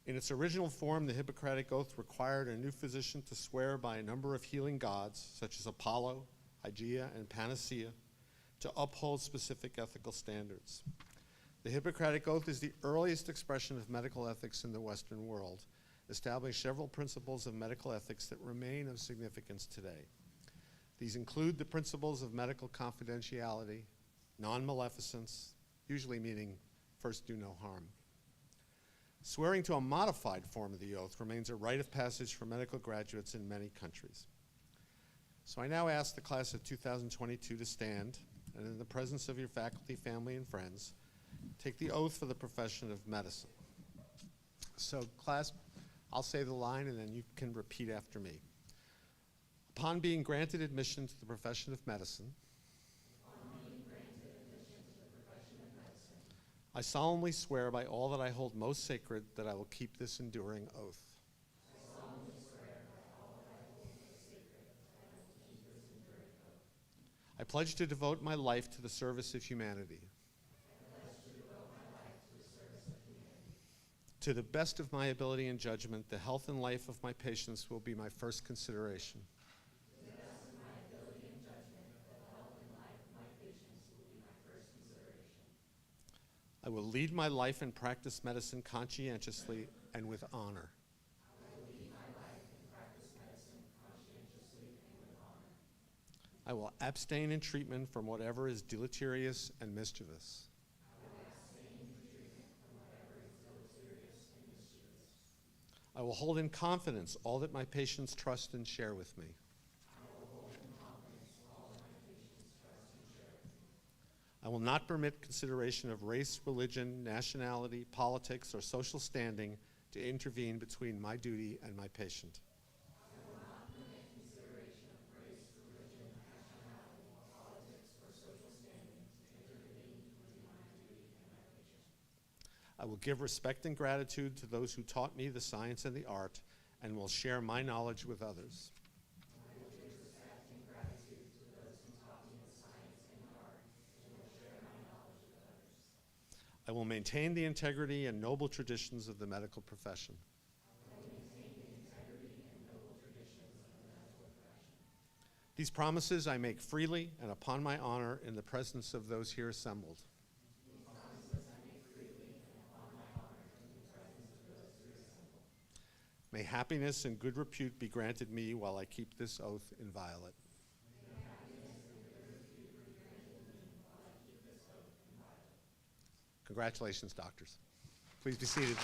In its original form, the Hippocratic Oath required a new physician to swear by a number of healing gods, such as Apollo, Hygeia, and Panacea, to uphold specific ethical standards. The Hippocratic Oath is the earliest expression of medical ethics in the Western world, establishing several principles of medical ethics that remain of significance today. These include the principles of medical confidentiality, non-maleficence, usually meaning first do no harm. Swearing to a modified form of the oath remains a rite of passage for medical graduates in many countries. So I now ask the class of 2022 to stand, and in the presence of your faculty, family, and friends, take the oath for the profession of medicine. So class, I'll say the line and then you can repeat after me. Upon being granted admission to the profession of medicine, I solemnly swear by all that I hold most sacred that I will keep this enduring oath. I pledge to devote my life to the service of humanity. To the best of my ability and judgment, the health and life of my patients will be my first consideration. I will lead my life and practice medicine conscientiously and with honor. I will abstain in treatment from whatever is deleterious and mischievous. I will hold in confidence all that my patients trust and share with me. I will not permit consideration of race, religion, nationality, politics, or social standing to intervene between my duty and my patient. I will give respect and gratitude to those who taught me the science and the art and will share my knowledge with others. I will maintain the integrity and noble traditions of the medical profession. These promises I make freely and upon my honor in the presence of those here assembled. May happiness and good repute be granted me while I keep this oath inviolate. Congratulations, doctors. Please be seated.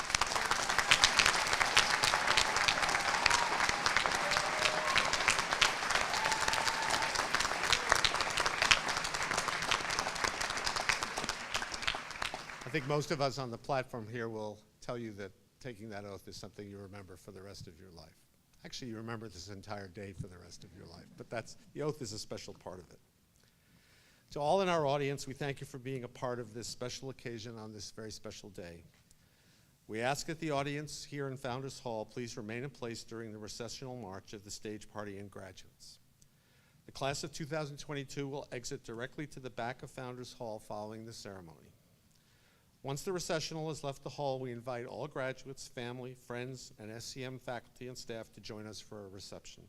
I think most of us on the platform here will tell you that taking that oath is something you remember for the rest of your life. Actually, you remember this entire day for the rest of your life, but the oath is a special part of it. To all in our audience, we thank you for being a part of this special occasion on this very special day. We ask that the audience here in Founders Hall please remain in place during the recessional march of the stage party and graduates. The class of 2022 will exit directly to the back of Founders Hall following the ceremony. Once the recessional has left the hall, we invite all graduates, family, friends, and SCM faculty and staff to join us for a reception.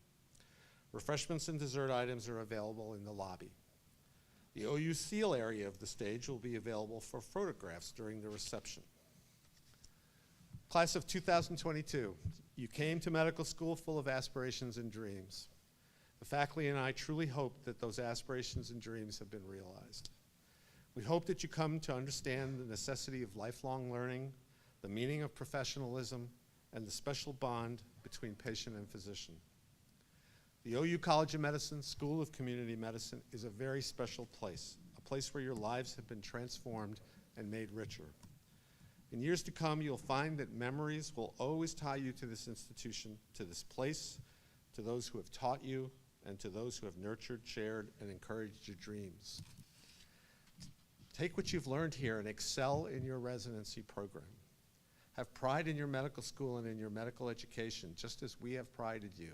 Refreshments and dessert items are available in the lobby. The OU Seal area of the stage will be available for photographs during the reception. Class of 2022, you came to medical school full of aspirations and dreams. The faculty and I truly hope that those aspirations and dreams have been realized. We hope that you come to understand the necessity of lifelong learning, the meaning of professionalism, and the special bond between patient and physician. The OU College of Medicine School of Community Medicine is a very special place, a place where your lives have been transformed and made richer. In years to come, you'll find that memories will always tie you to this institution, to this place, to those who have taught you, and to those who have nurtured, shared, and encouraged your dreams. Take what you've learned here and excel in your residency program. Have pride in your medical school and in your medical education, just as we have prided you.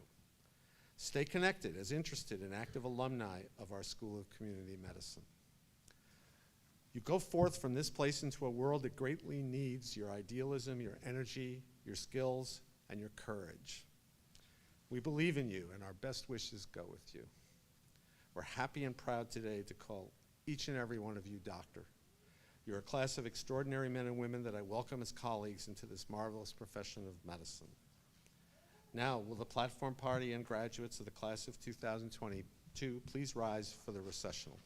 Stay connected as interested and active alumni of our School of Community Medicine. You go forth from this place into a world that greatly needs your idealism, your energy, your skills, and your courage. We believe in you, and our best wishes go with you. We're happy and proud today to call each and every one of you doctor. You're a class of extraordinary men and women that I welcome as colleagues into this marvelous profession of medicine. Now, will the platform party and graduates of the class of 2022 please rise for the recessional?